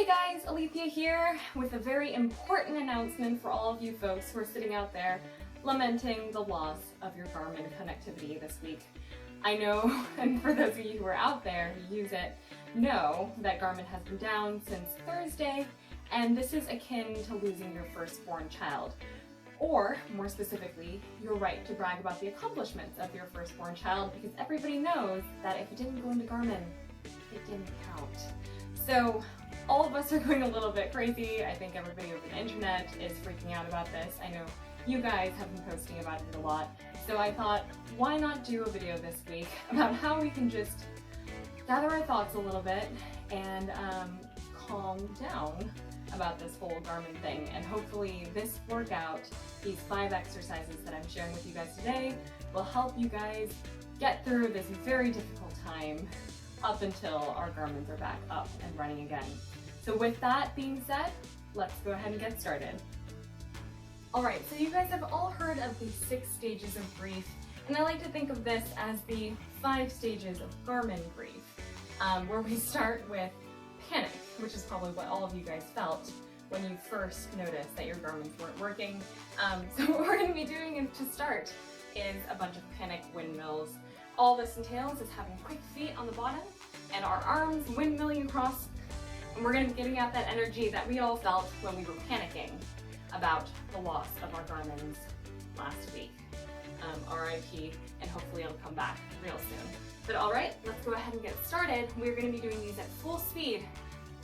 Hey guys, Alethea here with a very important announcement for all of you folks who are sitting out there lamenting the loss of your Garmin connectivity this week. I know, and for those of you who are out there who use it, know that Garmin has been down since Thursday, and this is akin to losing your firstborn child. Or, more specifically, your right to brag about the accomplishments of your firstborn child, because everybody knows that if it didn't go into Garmin, it didn't count. So all of us are going a little bit crazy. I think everybody over the internet is freaking out about this. I know you guys have been posting about it a lot. So I thought, why not do a video this week about how we can just gather our thoughts a little bit and calm down about this whole Garmin thing. And hopefully this workout, these 5 exercises that I'm sharing with you guys today, will help you guys get through this very difficult time up until our Garmins are back up and running again. So with that being said, let's go ahead and get started. Alright, so you guys have all heard of the 6 stages of grief, and I like to think of this as the 5 stages of Garmin grief, where we start with panic, which is probably what all of you guys felt when you first noticed that your Garmins weren't working. So what we're going to be doing to start is a bunch of panic windmills. All this entails is having quick feet on the bottom and our arms windmilling across, and we're going to be getting out that energy that we all felt when we were panicking about the loss of our Garmins last week. RIP, and hopefully it'll come back real soon. But alright, let's go ahead and get started. We're going to be doing these at full speed.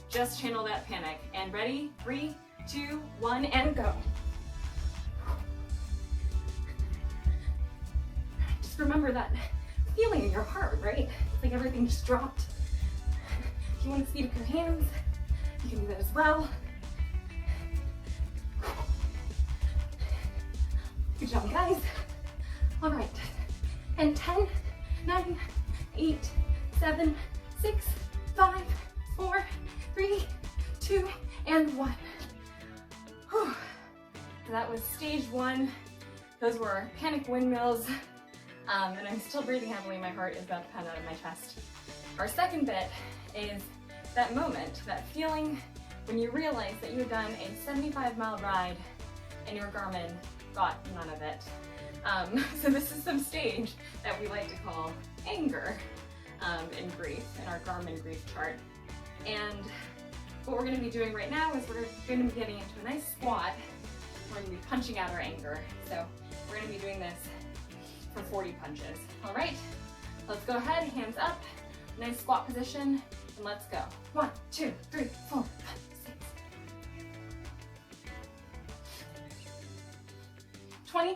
Just channel that panic. And ready? 3, 2, 1, and go. Just remember that feeling in your heart, right? It's like everything just dropped. If you want to speed up your hands, you can do that as well. Good job, guys. All right, and 10, 9, 8, 7, 6, 5, 4, 3, 2, and 1. Whew. So that was stage 1. Those were panic windmills. And I'm still breathing heavily. My heart is about to pound out of my chest. Our second bit is that moment, that feeling when you realize that you had done a 75-mile ride and your Garmin got none of it. So this is some stage that we like to call anger in grief, in our Garmin grief chart. And what we're going to be doing right now is we're going to be getting into a nice squat. We're going to be punching out our anger. So we're going to be doing this for 40 punches. All right, let's go ahead, hands up, nice squat position, and let's go. 1, 2, 3, 4, 5, 6. 20,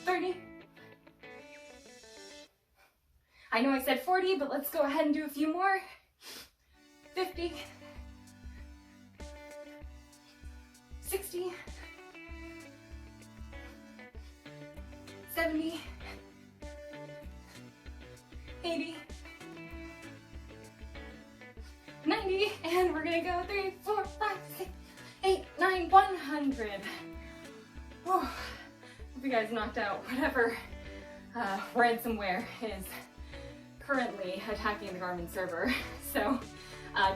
30. I know I said 40, but let's go ahead and do a few more. 50, 60, 70, 80, 90, and we're gonna go 3, 4, 5, 6, 8, 9, 100. Whew. Hope you guys knocked out whatever ransomware is currently attacking the Garmin server. So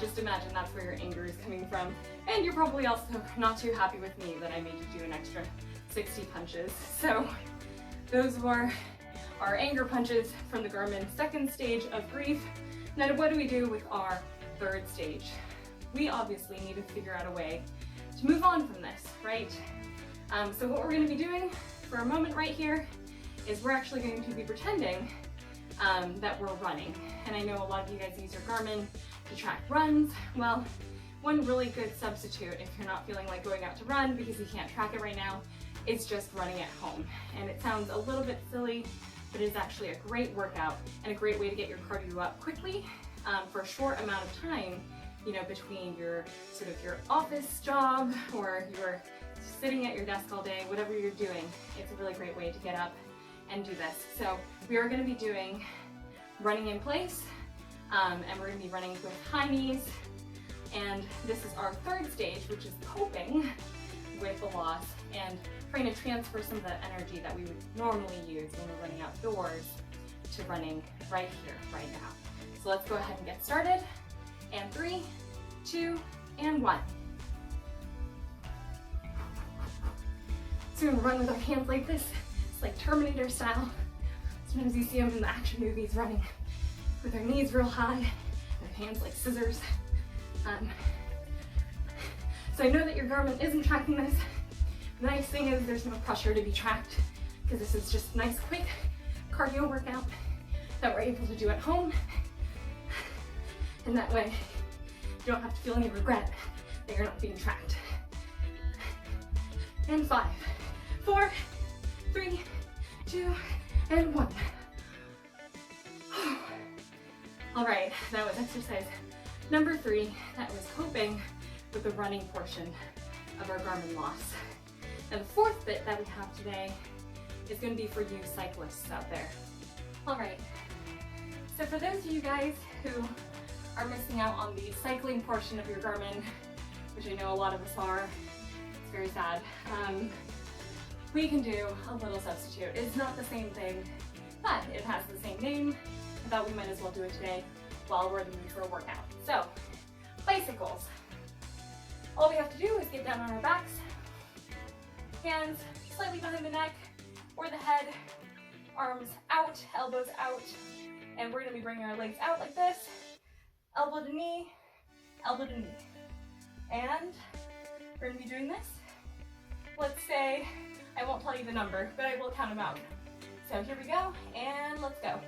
just imagine that's where your anger is coming from. And you're probably also not too happy with me that I made you do an extra 60 punches. So those were our anger punches from the Garmin second stage of grief. Now what do we do with our third stage? We obviously need to figure out a way to move on from this, right? So what we're going to be doing for a moment right here is we're actually going to be pretending that we're running. And I know a lot of you guys use your Garmin to track runs. Well, one really good substitute if you're not feeling like going out to run because you can't track it right now, is just running at home. And it sounds a little bit silly, but it is actually a great workout and a great way to get your cardio up quickly for a short amount of time, you know, between your sort of your office job or you're sitting at your desk all day, whatever you're doing. It's a really great way to get up and do this. So we are going to be doing running in place, and we're going to be running with high knees. And this is our third stage, which is coping with the loss and trying to transfer some of the energy that we would normally use when we're running outdoors to running right here, right now. So let's go ahead and get started. and 3, 2, and 1. So we're gonna run with our hands like this. It's like Terminator style. Sometimes you see them in the action movies running with their knees real high, their hands like scissors. So I know that your Garmin isn't tracking this. The nice thing is there's no pressure to be tracked because this is just a nice quick cardio workout that we're able to do at home. And that way you don't have to feel any regret that you're not being tracked. And 5, 4, 3, 2, and 1. All right, that was exercise number 3. That was coping with the running portion of our Garmin loss. Now the fourth bit that we have today is going to be for you cyclists out there. All right, so for those of you guys who are missing out on the cycling portion of your Garmin, which I know a lot of us are, it's very sad, we can do a little substitute. It's not the same thing, but it has the same name. I thought we might as well do it today while we're in the mood for a workout. So, bicycles. All we have to do is get down on our backs, hands slightly behind the neck or the head, arms out, elbows out, and we're gonna be bringing our legs out like this, elbow to knee, elbow to knee. And we're gonna be doing this. Let's say, I won't tell you the number, but I will count them out. So here we go, and let's go.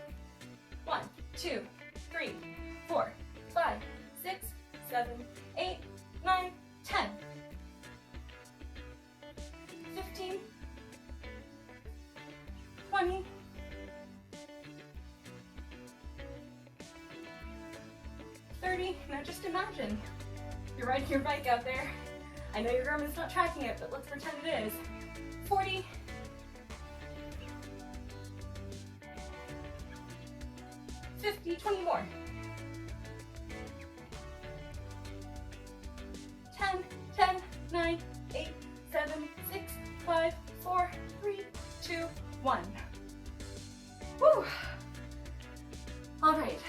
1, 2, 3, 4, 5, 6, 7, 8, 9, 10, 15, 20, 30. Now just imagine you're riding your bike out there. I know your Garmin's not tracking it, but let's pretend it is. 40, 50, 20 more. 10, 10, 9, 8, 7, 6, 5, 4, 3, 2, 1. Woo! All right,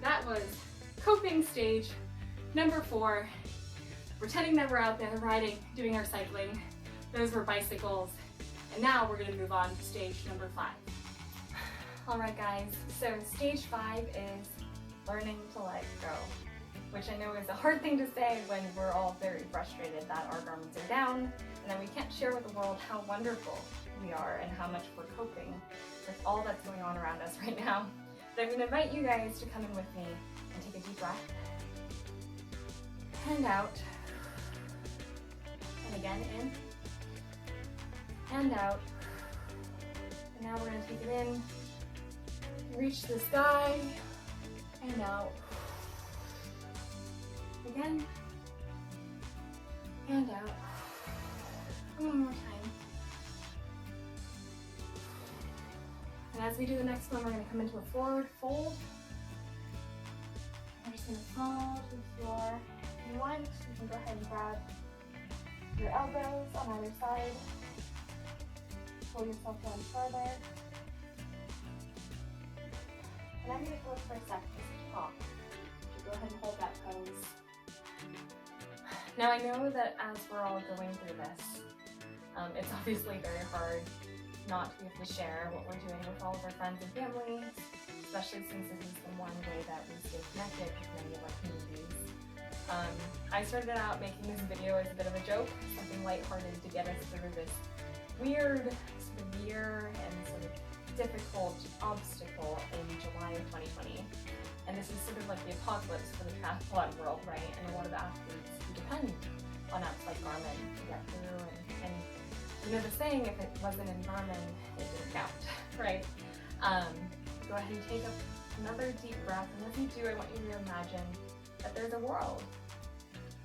that was coping stage number 4. Pretending that we're out there riding, doing our cycling. Those were bicycles. And now we're gonna move on to stage number 5. All right, guys, so stage 5 is learning to let go, which I know is a hard thing to say when we're all very frustrated that our Garmins are down and that we can't share with the world how wonderful we are and how much we're coping with all that's going on around us right now. But I'm gonna invite you guys to come in with me and take a deep breath. And out. And again, in. And out. And now we're gonna take it in. Reach the sky. And out. Again. And out. One more time. And as we do the next one, we're going to come into a forward fold. We're just going to fall to the floor. If you want, you can go ahead and grab your elbows on either side. Pull yourself down further. And I'm going to go for a sec just to pop. So go ahead and hold that pose. Now I know that as we're all going through this, it's obviously very hard not to be able to share what we're doing with all of our friends and family, especially since this is the one way that we stay connected with many of our communities. I started out making this video as a bit of a joke, something lighthearted to get us through this weird sort of year and sort of difficult obstacle in July of 2020. And this is sort of like the apocalypse for the triathlon world, right? And a lot of athletes who depend on apps like Garmin to get through. And you know the saying, if it wasn't in Garmin, it didn't count, right? Go ahead and take another deep breath. And as you do, I want you to imagine that there's a world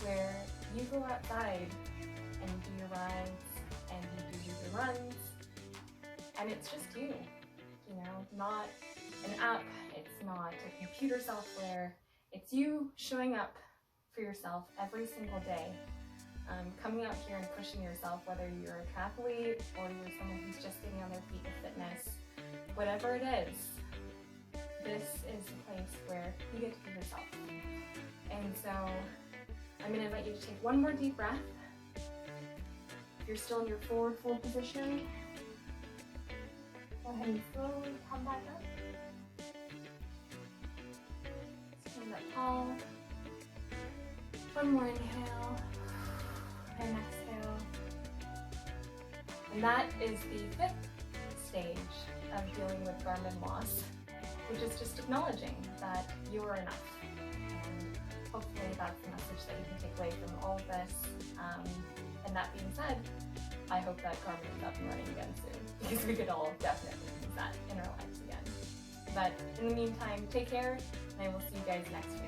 where you go outside and you do your rides and you do your runs, and it's just you know, not an app, it's not a computer software, it's you showing up for yourself every single day, coming out here and pushing yourself, whether you're a triathlete or you're someone who's just getting on their feet with fitness, whatever it is, this is the place where you get to be yourself. So I'm going to invite you to take one more deep breath. If you're still in your forward fold position, go ahead and slowly come back up. Stand up tall. One more inhale and exhale. And that is the fifth stage of dealing with Garmin loss, which is just acknowledging that you are enough. And hopefully that's the message that you can take away from all of this. And that being said, I hope that Garmin is up and running again soon, because we could all definitely use that in our lives again. But in the meantime, take care, and I will see you guys next week.